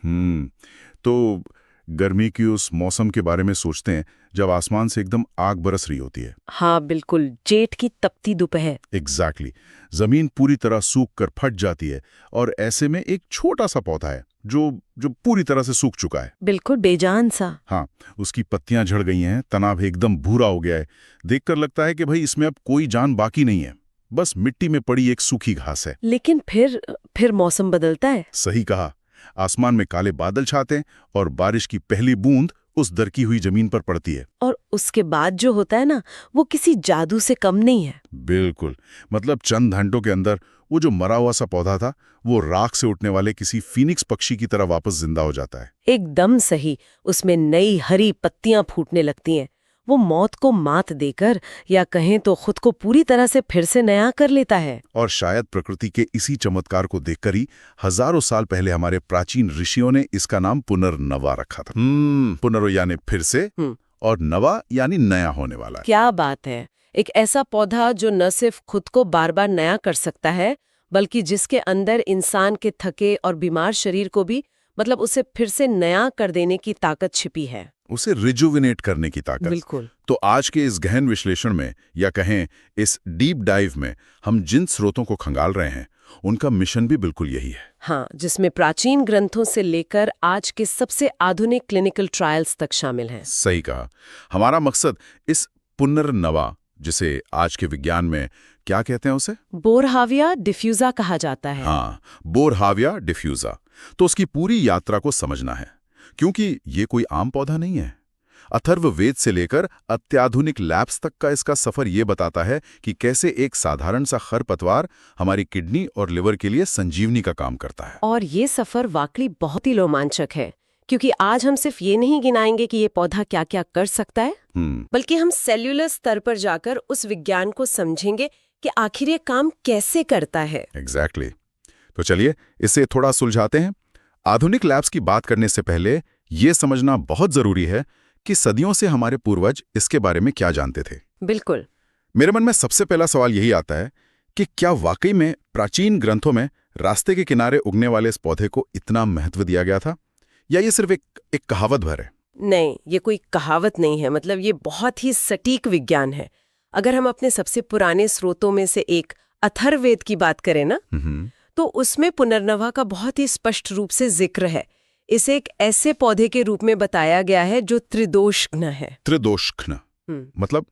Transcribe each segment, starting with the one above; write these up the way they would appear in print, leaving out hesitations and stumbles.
तो गर्मी की उस मौसम के बारे में सोचते हैं जब आसमान से एकदम आग बरस रही होती है। हाँ बिल्कुल, जेठ की तपती दोपहर। एग्जैक्टली जमीन पूरी तरह सूख कर फट जाती है और ऐसे में एक छोटा सा पौधा है जो जो पूरी तरह से सूख चुका है। बिल्कुल बेजान सा। हाँ, उसकी पत्तियां झड़ गई हैं, तना भी एकदम भूरा हो गया है। देखकर लगता है कि भाई इसमें अब कोई जान बाकी नहीं है, बस मिट्टी में पड़ी एक सूखी घास है। लेकिन फिर मौसम बदलता है। सही कहा। आसमान में काले बादल छाते हैं और बारिश की पहली बूंद उस दरकी हुई जमीन पर पड़ती है। और उसके बाद जो होता है ना, वो किसी जादू से कम नहीं है। बिल्कुल, मतलब चंद घंटों के अंदर वो जो मरा हुआ सा पौधा था वो राख से उठने वाले किसी फीनिक्स पक्षी की तरह वापस जिंदा हो जाता है। एकदम सही। उसमें नई हरी पत्तियां फूटने लगती हैं। वो मौत को मात देकर, या कहें तो खुद को पूरी तरह से फिर से नया कर लेता है। और शायद प्रकृति के इसी चमत्कार को देखकर ही हजारों साल पहले हमारे प्राचीन ऋषियों ने इसका नाम पुनर्नवा रखा था। पुनर् यानी फिर से, और नवा यानी नया होने वाला। क्या बात है। एक ऐसा पौधा जो न सिर्फ खुद को बार बार नया कर सकता है, बल्कि जिसके अंदर इंसान के थके और बीमार शरीर को भी, मतलब उसे फिर से नया कर देने की ताकत छिपी है। उसे रिजुविनेट करने की ताकत। बिल्कुल। तो आज के इस गहन विश्लेषण में, या कहें इस डीप डाइव में, हम जिन स्रोतों को खंगाल रहे हैं उनका मिशन भी बिल्कुल यही है। हाँ, जिसमें प्राचीन ग्रंथों से लेकर आज के सबसे आधुनिक क्लिनिकल ट्रायल्स तक शामिल हैं। सही कहा। हमारा मकसद इस पुनर्नवा, जिसे आज के विज्ञान में क्या कहते हैं, उसे बोरहाविया डिफ्यूजा कहा जाता है। हाँ, बोरहाविया डिफ्यूजा। तो उसकी पूरी यात्रा को समझना है, क्योंकि ये कोई आम पौधा नहीं है। अथर्ववेद से लेकर अत्याधुनिक लैब्स तक का इसका सफर ये बताता है कि कैसे एक साधारण सा खरपतवार हमारी किडनी और लिवर के लिए संजीवनी का काम करता है। और ये सफर वाकई बहुत ही रोमांचक है, क्योंकि आज हम सिर्फ ये नहीं गिनाएंगे कि ये पौधा क्या क्या कर सकता है, बल्कि हम सेल्यूलर स्तर पर जाकर उस विज्ञान को समझेंगे कि आखिर ये काम कैसे करता है। एग्जैक्टली। तो चलिए इसे थोड़ा सुलझाते हैं। आधुनिक लैब्स की बात करने से पहले ये समझना बहुत जरूरी है कि सदियों से हमारे पूर्वज इसके बारे में क्या जानते थे। बिल्कुल। मेरे मन में सबसे पहला सवाल यही आता है कि क्या वाकई में प्राचीन ग्रंथों में रास्ते के किनारे उगने वाले इस पौधे को इतना महत्व दिया गया था, या ये सिर्फ एक कहावत भर है? नहीं, ये कोई कहावत नहीं है। मतलब ये बहुत ही सटीक विज्ञान है। अगर हम अपने सबसे पुराने स्रोतों में से एक अथर्ववेद की बात करें ना, तो उसमें पुनर्नवा का बहुत ही स्पष्ट रूप से जिक्र है। इसे एक ऐसे पौधे के रूप में बताया गया है जो त्रिदोषघ्न है। त्रिदोषघ्न मतलब?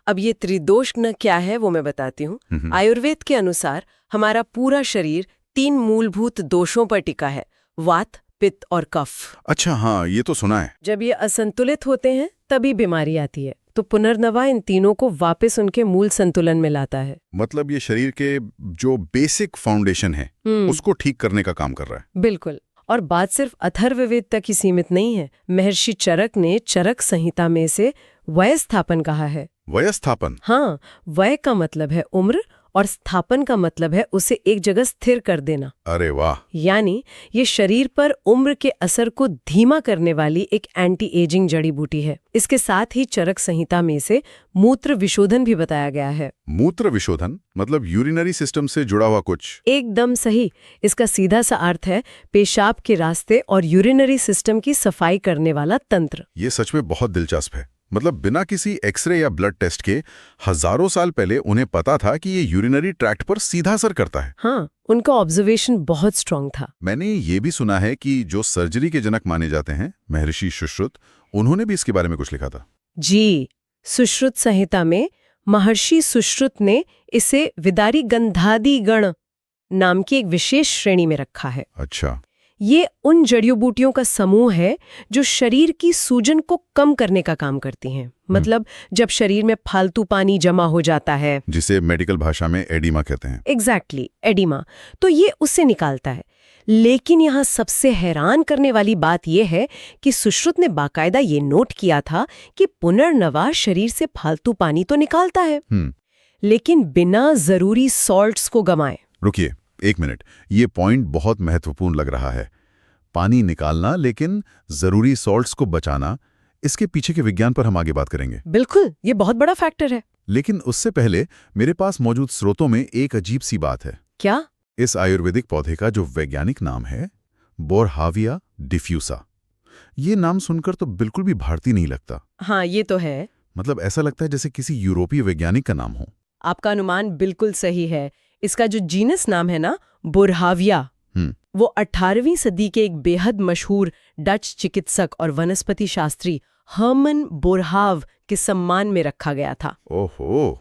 अब ये त्रिदोषघ्न क्या है वो मैं बताती हूँ। आयुर्वेद के अनुसार हमारा पूरा शरीर 3 मूलभूत दोषों पर टिका है: वात, पित्त और कफ। अच्छा, हाँ, ये तो सुना है। जब ये असंतुलित होते हैं तभी बीमारी आती है। तो पुनर्नवा इन तीनों को वापस उनके मूल संतुलन में लाता है। मतलब ये शरीर के जो बेसिक फाउंडेशन है उसको ठीक करने का काम कर रहा है। बिल्कुल। और बात सिर्फ अथर्ववेद तक ही सीमित नहीं है। महर्षि चरक ने चरक संहिता में से वयस्थापन कहा है। वयस्थापन? हाँ, वय का मतलब है उम्र और स्थापन का मतलब है उसे एक जगह स्थिर कर देना। अरे वाह! यानी ये शरीर पर उम्र के असर को धीमा करने वाली एक एंटी एजिंग जड़ी बूटी है। इसके साथ ही चरक संहिता में से मूत्र विशोधन भी बताया गया है। मूत्र विशोधन मतलब यूरिनरी सिस्टम से जुड़ा हुआ कुछ? एकदम सही। इसका सीधा सा अर्थ है पेशाब के रास्ते और यूरिनरी सिस्टम की सफाई करने वाला तंत्र। ये सच में बहुत दिलचस्प है। मतलब बिना किसी एक्सरे या ब्लड टेस्ट के हजारों साल पहले उन्हें पता था कि ये यूरिनरी ट्रैक्ट पर सीधा असर करता है। हाँ, उनका ऑब्जर्वेशन बहुत स्ट्रांग था। मैंने ये भी सुना है कि जो सर्जरी के जनक माने जाते हैं, महर्षि सुश्रुत, उन्होंने भी इसके बारे में कुछ लिखा था। जी, सुश्रुत संहिता में महर्षि सुश्रुत ने इसे विदारी गंधादि गण नाम की एक विशेष श्रेणी में रखा है। अच्छा। ये उन जड़ियों बूटियों का समूह है जो शरीर की सूजन को कम करने का काम करती हैं। मतलब जब शरीर में फालतू पानी जमा हो जाता है, जिसे मेडिकल भाषा में एडिमा कहते हैं। एग्जैक्टली, एडिमा, तो ये उससे निकालता है। लेकिन यहाँ सबसे हैरान करने वाली बात यह है कि सुश्रुत ने बाकायदा ये नोट किया था कि पुनर्नवा शरीर से फालतू पानी तो निकालता है, लेकिन बिना जरूरी सॉल्ट्स को गंवाए। रुकिए एक मिनट, ये पॉइंट बहुत महत्वपूर्ण लग रहा है। पानी निकालना लेकिन जरूरी सॉल्ट्स को बचाना, इसके पीछे के विज्ञान पर हम आगे बात करेंगे। बिल्कुल, ये बहुत बड़ा फैक्टर है। लेकिन उससे पहले मेरे पास मौजूद स्रोतों में एक अजीब सी बात है। क्या? इस आयुर्वेदिक पौधे का जो वैज्ञानिक नाम है बोरहाविया डिफ्यूसा। ये नाम सुनकर तो बिल्कुल भी भारतीय नहीं लगता। हाँ, ये तो है। मतलब ऐसा लगता है जैसे किसी यूरोपीय वैज्ञानिक का नाम हो। आपका अनुमान बिल्कुल सही है। इसका जो जीनस नाम है ना, बोरहाविया, वो 18वीं सदी के एक बेहद मशहूर डच चिकित्सक और वनस्पति शास्त्री हर्मन बोरहाव के सम्मान में रखा गया था। ओहो,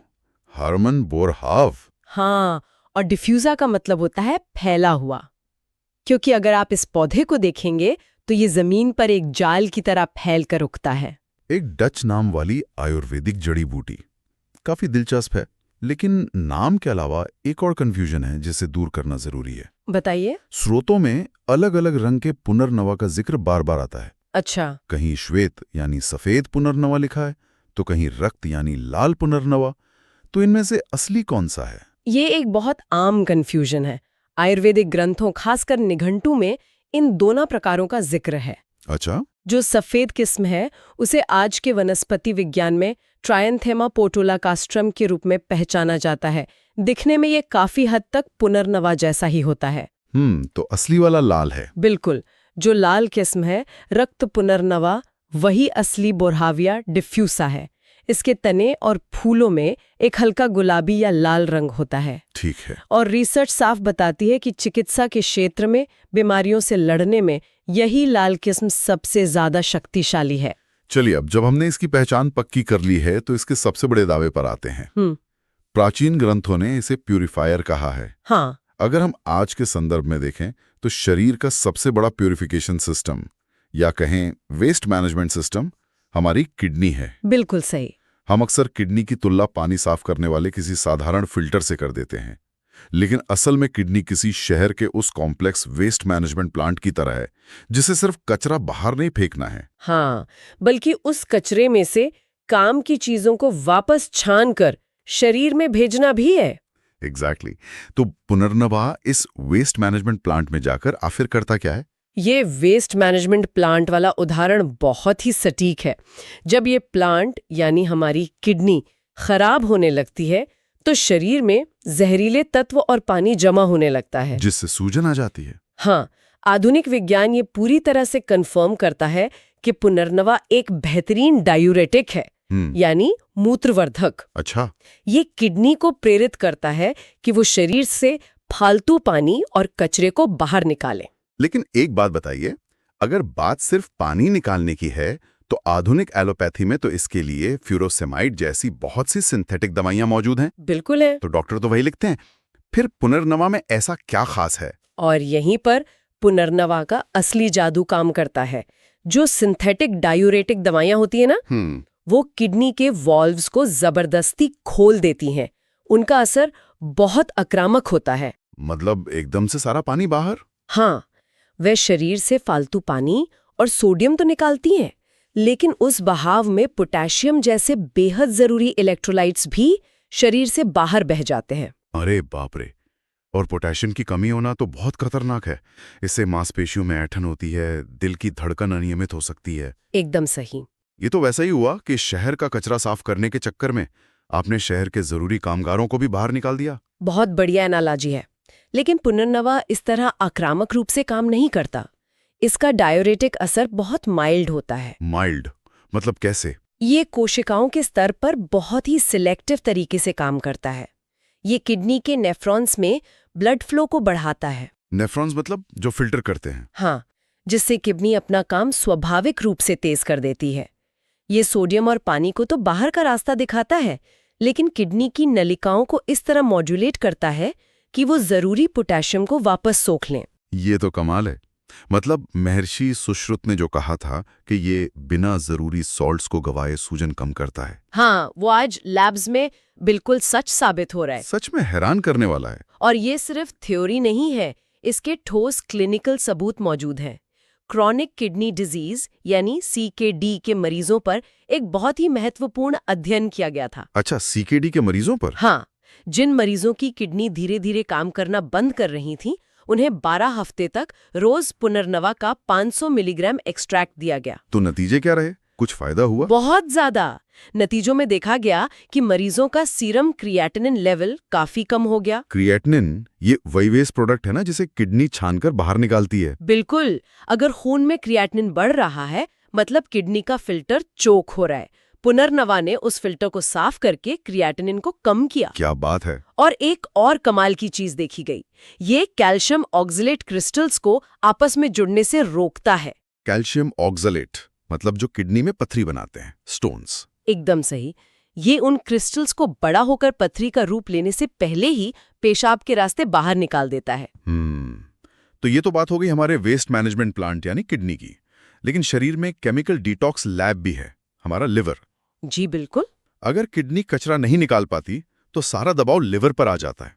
हर्मन बोरहाव। हाँ, और डिफ्यूजा का मतलब होता है फैला हुआ, क्योंकि अगर आप इस पौधे को देखेंगे तो ये जमीन पर एक जाल की तरह फैल कर उगता है। एक डच नाम वाली आयुर्वेदिक जड़ी बूटी, काफी दिलचस्प है। लेकिन नाम के अलावा एक और कंफ्यूजन है जिसे दूर करना जरूरी है। बताइए। स्रोतों में अलग अलग रंग के पुनर्नवा का जिक्र बार बार आता है। अच्छा। कहीं श्वेत यानी सफेद पुनर्नवा लिखा है, तो कहीं रक्त यानी लाल पुनर्नवा। तो इनमें से असली कौन सा है? ये एक बहुत आम कंफ्यूजन है। आयुर्वेदिक ग्रंथों, खासकर निघंटू में इन दोनों प्रकारों का जिक्र है। अच्छा। जो सफेद किस्म है उसे आज के वनस्पति विज्ञान में ट्रायंथेमा पोर्टोलाकास्ट्रम के रूप में पहचाना जाता है। दिखने में ये काफी हद तक पुनर्नवा जैसा ही होता है। तो असली वाला लाल है। बिल्कुल। जो लाल किस्म है, रक्त पुनर्नवा, वही असली बोरहाविया डिफ्यूसा है। इसके तने और फूलों में एक हल्का गुलाबी या लाल रंग होता है। ठीक है। और रिसर्च साफ बताती है कि चिकित्सा के क्षेत्र में बीमारियों से लड़ने में यही लाल किस्म सबसे ज्यादा शक्तिशाली है। चलिए, अब जब हमने इसकी पहचान पक्की कर ली है तो इसके सबसे बड़े दावे पर आते हैं। प्राचीन ग्रंथों ने इसे प्यूरिफायर कहा है। हाँ। अगर हम आज के संदर्भ में देखें तो शरीर का सबसे बड़ा प्यूरिफिकेशन सिस्टम, या कहें वेस्ट मैनेजमेंट सिस्टम, हमारी किडनी है। बिल्कुल सही। हम अक्सर किडनी की तुलना पानी साफ करने वाले किसी साधारण फिल्टर से कर देते हैं, लेकिन असल में किडनी किसी शहर के उस कॉम्प्लेक्स वेस्ट मैनेजमेंट प्लांट की तरह है, जिसे सिर्फ कचरा बाहर नहीं फेंकना है। हाँ, बल्कि उस कचरे में से काम की चीजों को वापस छान कर शरीर में भेजना भी है। एग्जैक्टली। तो पुनर्नवा इस वेस्ट मैनेजमेंट प्लांट में जाकर आखिर करता क्या है? ये वेस्ट मैनेजमेंट प्लांट वाला उदाहरण बहुत ही सटीक है। जब ये प्लांट यानी हमारी किडनी खराब होने लगती है तो शरीर में जहरीले तत्व और पानी जमा होने लगता है, जिससे सूजन आ जाती है। हाँ, आधुनिक विज्ञान ये पूरी तरह से कंफर्म करता है कि पुनर्नवा एक बेहतरीन डायूरेटिक है, यानी मूत्रवर्धक। अच्छा। ये किडनी को प्रेरित करता है कि वो शरीर से फालतू पानी और कचरे को बाहर निकाले। लेकिन एक बात बताइए, अगर बात सिर्फ पानी निकालने की है तो आधुनिक एलोपैथी में तो इसके लिए फ्यूरोसेमाइड जैसी बहुत सी सिंथेटिक दवाइयां मौजूद हैं। बिल्कुल है। तो डॉक्टर तो वही लिखते हैं। फिर पुनर्नवा में ऐसा क्या खास है? और यहीं पर पुनर्नवा का असली जादू काम करता है। जो सिंथेटिक डायूरेटिक दवाइयां होती है ना, वो किडनी के वॉल्व्स को जबरदस्ती खोल देती हैं। उनका असर बहुत आक्रामक होता है। मतलब एकदम से सारा पानी बाहर? हाँ, वे शरीर से फालतू पानी और सोडियम तो निकालती हैं, लेकिन उस बहाव में पोटेशियम जैसे बेहद जरूरी इलेक्ट्रोलाइट्स भी शरीर से बाहर बह जाते हैं। अरे बाप रे! और पोटेशियम की कमी होना तो बहुत खतरनाक है। इससे मांसपेशियों में ऐंठन होती है, दिल की धड़कन अनियमित हो सकती है। एकदम सही। ये तो वैसा ही हुआ कि शहर का कचरा साफ करने के चक्कर में आपने शहर के जरूरी कामगारों को भी बाहर निकाल दिया। बहुत बढ़िया एनालॉजी है। लेकिन पुनर्नवा इस तरह आक्रामक रूप से काम नहीं करता। इसका डायूरेटिक असर बहुत माइल्ड होता है। माइल्ड मतलब कैसे? ये कोशिकाओं के स्तर पर बहुत ही सिलेक्टिव तरीके से काम करता है। ये किडनी के नेफ्रॉन्स में ब्लड फ्लो को बढ़ाता है। नेफ्रॉन्स मतलब जो फिल्टर करते हैं? हाँ, जिससे किडनी अपना काम स्वाभाविक रूप से तेज कर देती है। ये सोडियम और पानी को तो बाहर का रास्ता दिखाता है, लेकिन किडनी की नलिकाओं को इस तरह मॉड्यूलेट करता है कि वो जरूरी पोटेशियम को वापस सोख लें। ये तो कमाल है। मतलब महर्षि सुश्रुत ने जो कहा था कि ये बिना जरूरी सॉल्ट्स को गवाए सूजन कम करता है। हाँ, वो आज लैब्स में बिल्कुल सच साबित हो रहा है। सच में हैरान करने वाला है। और ये सिर्फ थ्योरी नहीं है, इसके ठोस क्लिनिकल सबूत मौजूद हैं। क्रॉनिक किडनी डिजीज यानी CKD के मरीजों पर एक बहुत ही महत्वपूर्ण अध्ययन किया गया था। अच्छा, CKD के मरीजों पर? हाँ, जिन मरीजों की किडनी धीरे धीरे काम करना बंद कर रही थी, उन्हें 12 हफ्ते तक रोज पुनर्नवा का 500 मिलीग्राम एक्सट्रैक्ट दिया गया। तो नतीजे क्या रहे? कुछ फायदा हुआ? बहुत ज्यादा। नतीजों में देखा गया कि मरीजों का सीरम क्रिएटिनिन लेवल काफी कम हो गया। क्रिएटिनिन ये वही वेस्ट प्रोडक्ट है ना जिसे किडनी छानकर बाहर निकालती है? बिल्कुल। अगर खून में क्रिएटिनिन बढ़ रहा है मतलब किडनी का फिल्टर चोक हो रहा है। पुनर्नवा ने उस फिल्टर को साफ करके क्रिएटिनिन को कम किया। क्या बात है। और एक और कमाल की चीज देखी गई, ये कैल्शियम ऑक्सलेट क्रिस्टल्स को आपस में जुड़ने से रोकता है। कैल्शियम ऑक्सलेट मतलब जो किडनी में पथरी बनाते हैं, स्टोन्स। एकदम सही। ये उन क्रिस्टल्स को बड़ा होकर पथरी का रूप लेने से पहले ही पेशाब के रास्ते बाहर निकाल देता है। तो ये तो बात हो गई हमारे वेस्ट मैनेजमेंट प्लांट यानी किडनी की। लेकिन शरीर में केमिकल डिटॉक्स लैब भी है, हमारा लिवर। जी बिल्कुल। अगर किडनी कचरा नहीं निकाल पाती तो सारा दबाव लिवर पर आ जाता है।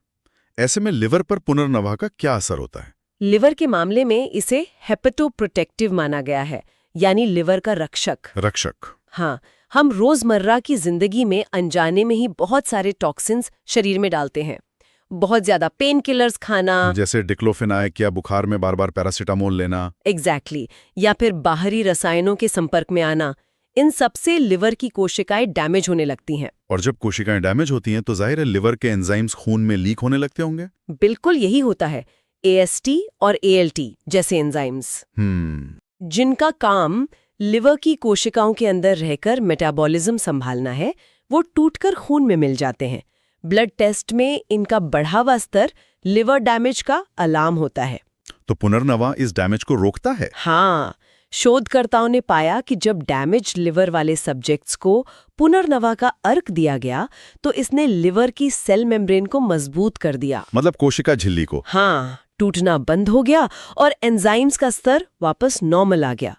ऐसे में लिवर पर पुनर्नवा का क्या असर होता है? लिवर के मामले में इसे हेपेटोप्रोटेक्टिव माना गया है, यानी लिवर का रक्षक। रक्षक। हाँ, हम रोजमर्रा की जिंदगी में अनजाने में ही बहुत सारे टॉक्सिन्स शरीर में डालते हैं। बहुत ज्यादा पेन किलर्स खाना, जैसे डिक्लोफेनाक या बुखार में बार बार पैरासीटामोल लेना। एग्जैक्टली, या फिर बाहरी रसायनों के संपर्क में आना, इन सबसे लिवर की कोशिकाएं डैमेज होने लगती हैं। और जब कोशिकाएं डैमेज होती हैं तो जाहिर है लिवर के एंजाइम्स खून में लीक होने लगते होंगे। बिल्कुल यही होता है। AST और ALT जैसे एंजाइम्स, जिनका काम लिवर की कोशिकाओं के अंदर रहकर मेटाबॉलिज्म संभालना है, वो टूटकर खून में मिल जाते हैं। ब्लड टेस्ट में इनका बढ़ा हुआ स्तर लिवर डैमेज का अलार्म होता है। तो पुनर्नवा इस डैमेज को रोकता है? हाँ, शोधकर्ताओं ने पाया कि जब डैमेज लिवर वाले सब्जेक्ट्स को पुनर्नवा का अर्क दिया गया तो इसने लिवर की सेल मेम्ब्रेन को मजबूत कर दिया। मतलब कोशिका झिल्ली को? हाँ, टूटना बंद हो गया और एंजाइम्स का स्तर वापस नॉर्मल आ गया।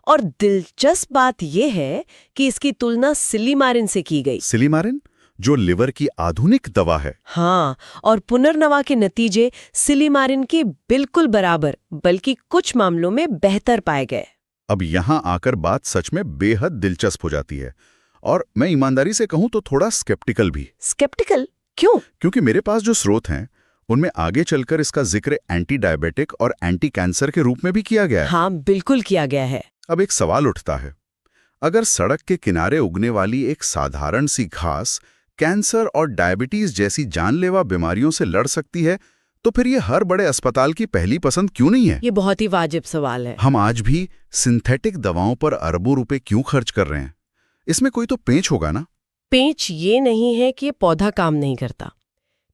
और दिलचस्प बात यह है कि इसकी तुलना सिलीमारिन से की गई। सिलीमारिन जो लिवर की आधुनिक दवा है? हाँ, और पुनर्नवा के नतीजे सिलीमारिन के बिल्कुल बराबर बल्कि कुछ मामलों में बेहतर पाए गए। अब यहाँ आकर बात सच में बेहद दिलचस्प हो जाती है और मैं ईमानदारी से कहूँ तो थोड़ा स्केप्टिकल भी। स्केप्टिकल क्यों? क्योंकि मेरे पास जो स्रोत हैं उनमें आगे चलकर इसका जिक्र एंटी डायबिटिक और एंटी कैंसर के रूप में भी किया गया है। हाँ, बिल्कुल किया गया है। अब एक सवाल उठता है, अगर सड़क के किनारे उगने वाली एक साधारण सी घास कैंसर और डायबिटीज जैसी जानलेवा बीमारियों से लड़ सकती है तो फिर ये हर बड़े अस्पताल की पहली पसंद क्यों नहीं है? ये बहुत ही वाजिब सवाल है। हम आज भी सिंथेटिक दवाओं पर अरबों रुपए क्यों खर्च कर रहे हैं? इसमें कोई तो पेंच होगा ना? पेंच ये नहीं है कि पौधा काम नहीं करता।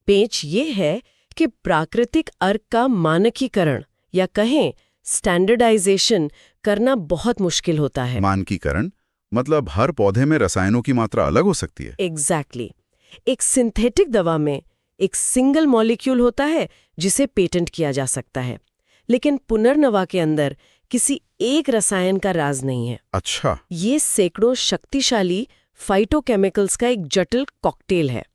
पेंच ये है कि प्राकृतिक अर्क का मानकीकरण या कहें स्टैंडर्डाइजेशन करना बहुत मुश्किल होता है। मानकीकरण मतलब हर पौधे में रसायनों की मात्रा अलग हो सकती है? एग्जैक्टली। एक सिंथेटिक दवा में एक सिंगल मॉलिक्यूल होता है जिसे पेटेंट किया जा सकता है, लेकिन पुनर्नवा के अंदर किसी एक रसायन का राज नहीं है। अच्छा। ये सैकड़ों शक्तिशाली फाइटोकेमिकल्स का एक जटिल कॉकटेल है।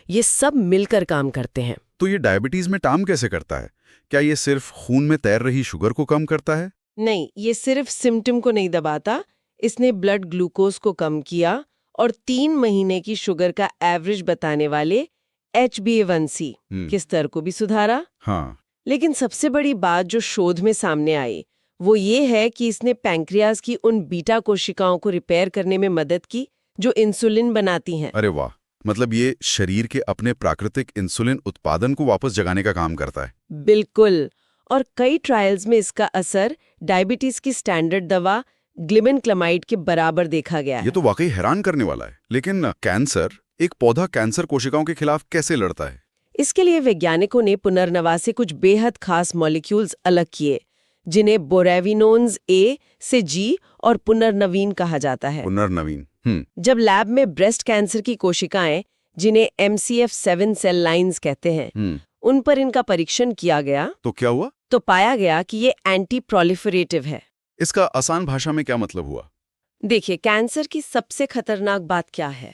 ये सब मिलकर काम करते हैं। तो ये डायबिटीज में काम कैसे करता है? क्या ये सिर्फ खून में तैर रही शुगर को कम करता है? नहीं, ये सिर्फ सिम्टम को नहीं दबाता। इसने ब्लड ग्लूकोज को कम किया और 3 महीने की शुगर का एवरेज बताने वाले HbA1c के स्तर को भी सुधारा। हाँ। लेकिन सबसे बड़ी बात जो शोध में सामने आई वो ये है कि इसने पैंक्रियाज की उन बीटा कोशिकाओं को रिपेयर करने में मदद की जो इंसुलिन बनाती हैं। अरे वाह, मतलब ये शरीर के अपने प्राकृतिक इंसुलिन उत्पादन को वापस जगाने का काम करता है। बिल्कुल। और कई ट्रायल्स में इसका असर डायबिटीज की स्टैंडर्ड दवा ग्लिमेनक्लामाइड के बराबर देखा गया है। ये तो वाकई हैरान करने वाला है। लेकिन कैंसर, एक पौधा कैंसर कोशिकाओं के खिलाफ कैसे लड़ता है? इसके लिए वैज्ञानिकों ने पुनर्नवा से कुछ बेहद खास मॉलिक्यूल्स अलग किए जिन्हें बोरेविनोन्स A से G और पुनर्नवीन कहा जाता है। पुनर्नवीन। जब लैब में ब्रेस्ट कैंसर की कोशिकाएं, जिन्हें MCF7 सेल लाइन्स कहते हैं, उन पर इनका परीक्षण किया गया तो क्या हुआ? तो पाया गया कि ये एंटी प्रोलिफरेटिव है। इसका आसान भाषा में क्या मतलब हुआ? देखिए, कैंसर की सबसे खतरनाक बात क्या है?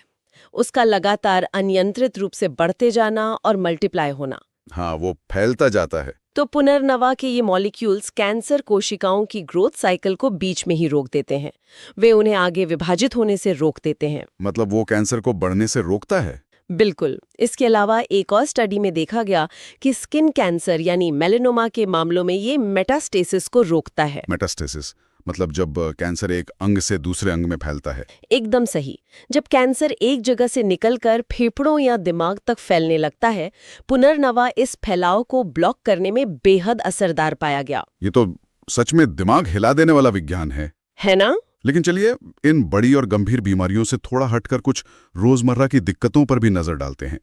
उसका लगातार अनियंत्रित रूप से बढ़ते जाना और मल्टीप्लाई होना। हाँ, वो फैलता जाता है। तो पुनर्नवा के ये मॉलिक्यूल्स कैंसर कोशिकाओं की ग्रोथ साइकिल को बीच में ही रोक देते हैं। वे उन्हें आगे विभाजित होने से रोक देते हैं। मतलब वो कैंसर को बढ़ने से रोकता है? बिल्कुल। इसके अलावा एक और स्टडी में देखा गया कि स्किन कैंसर यानी मेलेनोमा के मामलों में ये मेटास्टेसिस को रोकता है। मेटास्टेसिस मतलब जब कैंसर एक अंग से दूसरे अंग में फैलता है। एकदम सही। जब कैंसर एक जगह से निकलकर फेफड़ों या दिमाग तक फैलने लगता है, पुनर्नवा इस फैलाव को ब्लॉक करने में बेहद असरदार पाया गया। ये तो सच में दिमाग हिला देने वाला विज्ञान है ना? लेकिन चलिए इन बड़ी और गंभीर बीमारियों से थोड़ा हटकर कुछ रोजमर्रा की दिक्कतों पर भी नजर डालते हैं।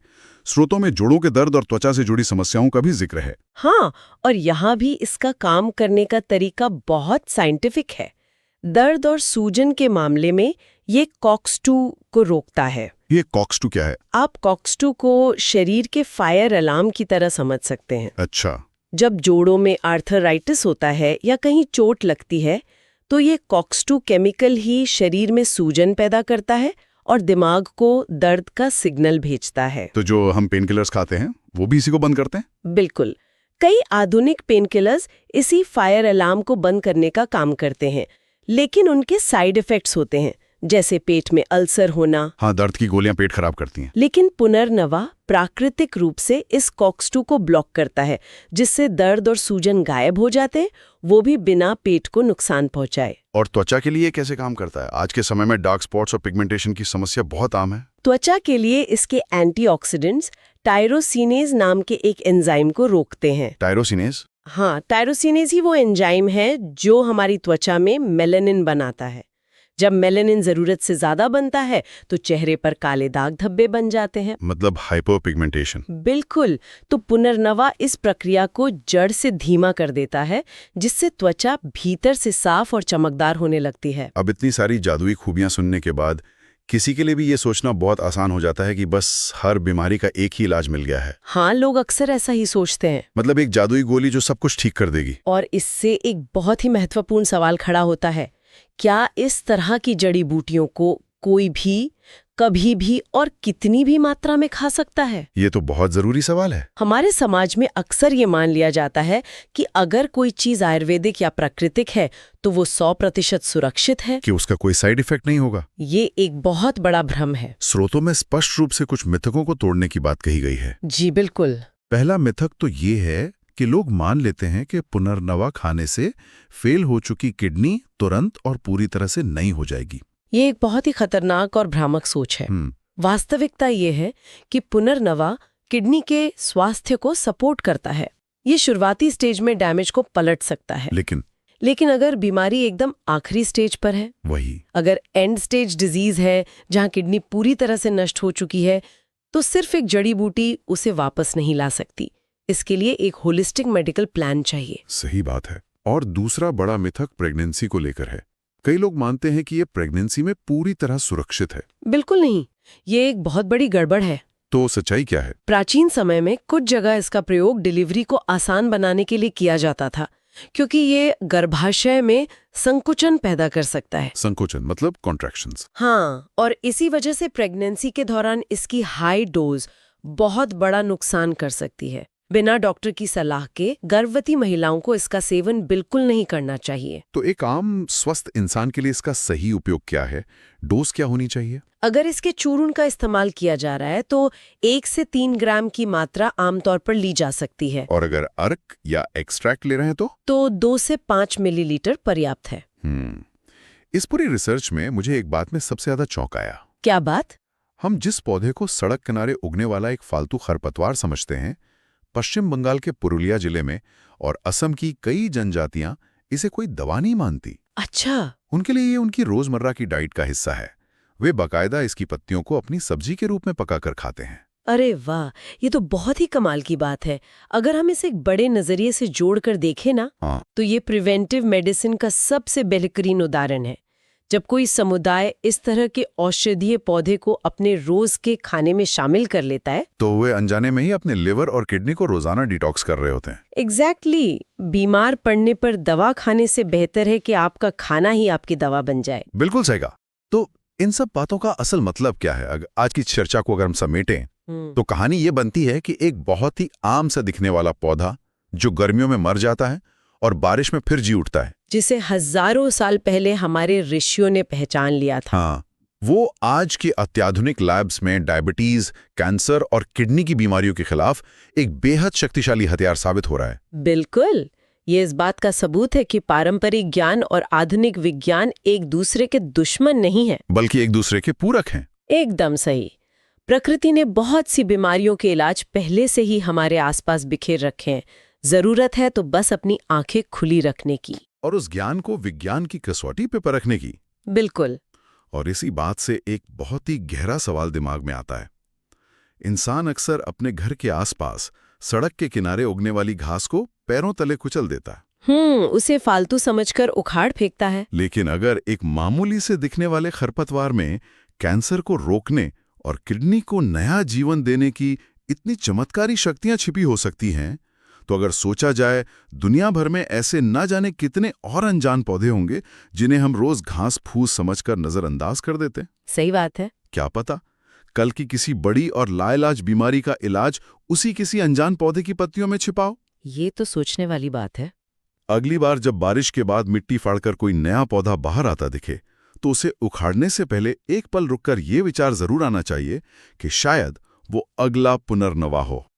स्रोतों में जोड़ों के दर्द और त्वचा से जुड़ी समस्याओं का भी जिक्र है। हाँ, और यहाँ भी इसका काम करने का तरीका बहुत साइंटिफिक है। दर्द और सूजन के मामले में ये COX-2 को रोकता है। ये COX-2 क्या है? आप COX-2 को शरीर के फायर अलार्म की तरह समझ सकते हैं। अच्छा। जब जोड़ों में आर्थराइटिस होता है या कहीं चोट लगती है, तो ये COX-2 केमिकल ही शरीर में सूजन पैदा करता है और दिमाग को दर्द का सिग्नल भेजता है। तो जो हम पेन किलर्स खाते हैं वो भी इसी को बंद करते हैं? बिल्कुल। कई आधुनिक पेन किलर्स इसी फायर अलार्म को बंद करने का काम करते हैं, लेकिन उनके साइड इफेक्ट्स होते हैं, जैसे पेट में अल्सर होना। हाँ, दर्द की गोलियां पेट खराब करती हैं। लेकिन पुनर्नवा प्राकृतिक रूप से इस COX-2 को ब्लॉक करता है, जिससे दर्द और सूजन गायब हो जाते हैं, वो भी बिना पेट को नुकसान पहुंचाए। और त्वचा के लिए कैसे काम करता है? आज के समय में डार्क स्पॉट्स और पिगमेंटेशन की समस्या बहुत आम है। त्वचा के लिए इसके एंटीऑक्सीडेंट्स टायरोसिनेज नाम के एक एंजाइम को रोकते हैं। टायरोसिनेज? हाँ, टायरोसिनेज ही वो एंजाइम है जो हमारी त्वचा में मेलानिन बनाता है। जब मेलानिन जरूरत से ज्यादा बनता है तो चेहरे पर काले दाग धब्बे बन जाते हैं। मतलब हाइपोपिगमेंटेशन। बिल्कुल। तो पुनर्नवा इस प्रक्रिया को जड़ से धीमा कर देता है, जिससे त्वचा भीतर से साफ और चमकदार होने लगती है। अब इतनी सारी जादुई खूबियां सुनने के बाद किसी के लिए भी ये सोचना बहुत आसान हो जाता है कि बस हर बीमारी का एक ही इलाज मिल गया है। हाँ, लोग अक्सर ऐसा ही सोचते हैं। मतलब एक जादुई गोली जो सब कुछ ठीक कर देगी। और इससे एक बहुत ही महत्वपूर्ण सवाल खड़ा होता है, क्या इस तरह की जड़ी बूटियों को कोई भी कभी भी और कितनी भी मात्रा में खा सकता है? ये तो बहुत जरूरी सवाल है। हमारे समाज में अक्सर ये मान लिया जाता है कि अगर कोई चीज आयुर्वेदिक या प्राकृतिक है तो वो 100% सुरक्षित है, कि उसका कोई साइड इफेक्ट नहीं होगा। ये एक बहुत बड़ा भ्रम है। स्रोतों में स्पष्ट रूप से कुछ मिथकों को तोड़ने की बात कही गई है। जी बिल्कुल। पहला मिथक तो ये है कि लोग मान लेते हैं कि पुनर्नवा खाने से फेल हो चुकी किडनी तुरंत और पूरी तरह से नई हो जाएगी। ये एक बहुत ही खतरनाक और भ्रामक सोच है। वास्तविकता ये है कि पुनर्नवा किडनी के स्वास्थ्य को सपोर्ट करता है। ये शुरुआती स्टेज में डैमेज को पलट सकता है। लेकिन अगर बीमारी एकदम आखिरी स्टेज पर है, अगर एंड स्टेज डिजीज है जहां किडनी पूरी तरह से नष्ट हो चुकी है, तो सिर्फ एक जड़ी बूटी उसे वापस नहीं ला सकती। इसके लिए एक होलिस्टिक मेडिकल प्लान चाहिए। सही बात है। और दूसरा बड़ा मिथक प्रेगनेंसी को लेकर है। कई लोग मानते हैं कि ये प्रेगनेंसी में पूरी तरह सुरक्षित है। बिल्कुल नहीं, ये एक बहुत बड़ी गड़बड़ है। तो सच्चाई क्या है? प्राचीन समय में कुछ जगह इसका प्रयोग डिलीवरी को आसान बनाने के लिए किया जाता था, क्योंकि ये गर्भाशय में संकुचन पैदा कर सकता है। संकुचन मतलब कॉन्ट्रैक्शंस। हाँ, और इसी वजह से प्रेगनेंसी के दौरान इसकी हाई डोज बहुत बड़ा नुकसान कर सकती है। बिना डॉक्टर की सलाह के गर्भवती महिलाओं को इसका सेवन बिल्कुल नहीं करना चाहिए। तो एक आम स्वस्थ इंसान के लिए इसका सही उपयोग क्या है? डोज क्या होनी चाहिए? अगर इसके चूर्ण का इस्तेमाल किया जा रहा है तो 1 से 3 ग्राम की मात्रा आमतौर पर ली जा सकती है। और अगर अर्क या एक्सट्रैक्ट ले रहे हैं तो 2 से 5 मिलीलीटर पर्याप्त है। इस पूरी रिसर्च में मुझे एक बात में सबसे ज्यादा चौंकाया। क्या बात? हम जिस पौधे को सड़क किनारे उगने वाला एक फालतू खरपतवार समझते हैं, पश्चिम बंगाल के पुरुलिया जिले में और असम की कई जनजातियां इसे कोई दवा नहीं मानती। अच्छा। उनके लिए ये उनकी रोजमर्रा की डाइट का हिस्सा है। वे बाकायदा इसकी पत्तियों को अपनी सब्जी के रूप में पकाकर खाते हैं। अरे वाह, ये तो बहुत ही कमाल की बात है। अगर हम इसे एक बड़े नजरिए से जोड़कर देखें ना, तो ये प्रिवेंटिव मेडिसिन का सबसे बेहतरीन उदाहरण है। जब कोई समुदाय इस तरह के औषधीय पौधे को अपने रोज के खाने में शामिल कर लेता है, तो वे अनजाने में ही अपने लिवर और किडनी को रोजाना डिटॉक्स कर रहे होते हैं। एग्जैक्टली। बीमार पड़ने पर दवा खाने से बेहतर है कि आपका खाना ही आपकी दवा बन जाए। बिल्कुल सही कहा। तो इन सब बातों का असल मतलब क्या है? आज की चर्चा को अगर हम समेटें तो कहानी ये बनती है कि एक बहुत ही आम सा दिखने वाला पौधा जो गर्मियों में मर जाता है और बारिश में फिर जी उठता है, जिसे हजारों साल पहले हमारे ऋषियों ने पहचान लिया था। हाँ, वो आज के अत्याधुनिक लैब्स में डायबिटीज, कैंसर और किडनी की बीमारियों के खिलाफ एक बेहद शक्तिशाली हथियार साबित हो रहा है। बिल्कुल। ये इस बात का सबूत है कि पारंपरिक ज्ञान और आधुनिक विज्ञान एक दूसरे के दुश्मन नहीं है, बल्कि एक दूसरे के पूरक हैं। एकदम सही। प्रकृति ने बहुत सी बीमारियों के इलाज पहले से ही हमारे आसपास बिखेर रखे हैं। जरूरत है तो बस अपनी आंखें खुली रखने की और उस ज्ञान को विज्ञान की कसौटी पे परखने की। बिल्कुल। और इसी बात से एक बहुत ही गहरा सवाल दिमाग में आता है। इंसान अक्सर अपने घर के आसपास सड़क के किनारे उगने वाली घास को पैरों तले कुचल देता है। उसे फालतू समझकर उखाड़ फेंकता है। लेकिन अगर एक मामूली से दिखने वाले खरपतवार में कैंसर को रोकने और किडनी को नया जीवन देने की इतनी चमत्कारी शक्तियां छिपी हो सकती हैं, तो अगर सोचा जाए दुनिया भर में ऐसे ना जाने कितने और अनजान पौधे होंगे जिन्हें हम रोज घास फूस समझकर नजरअंदाज कर देते। सही बात है। क्या पता कल की किसी बड़ी और लाइलाज बीमारी का इलाज उसी किसी अनजान पौधे की पत्तियों में छिपाओ। ये तो सोचने वाली बात है। अगली बार जब बारिश के बाद मिट्टी फाड़कर कोई नया पौधा बाहर आता दिखे, तो उसे उखाड़ने से पहले एक पल रुककर ये विचार जरूर आना चाहिए कि शायद वो अगला पुनर्नवा हो।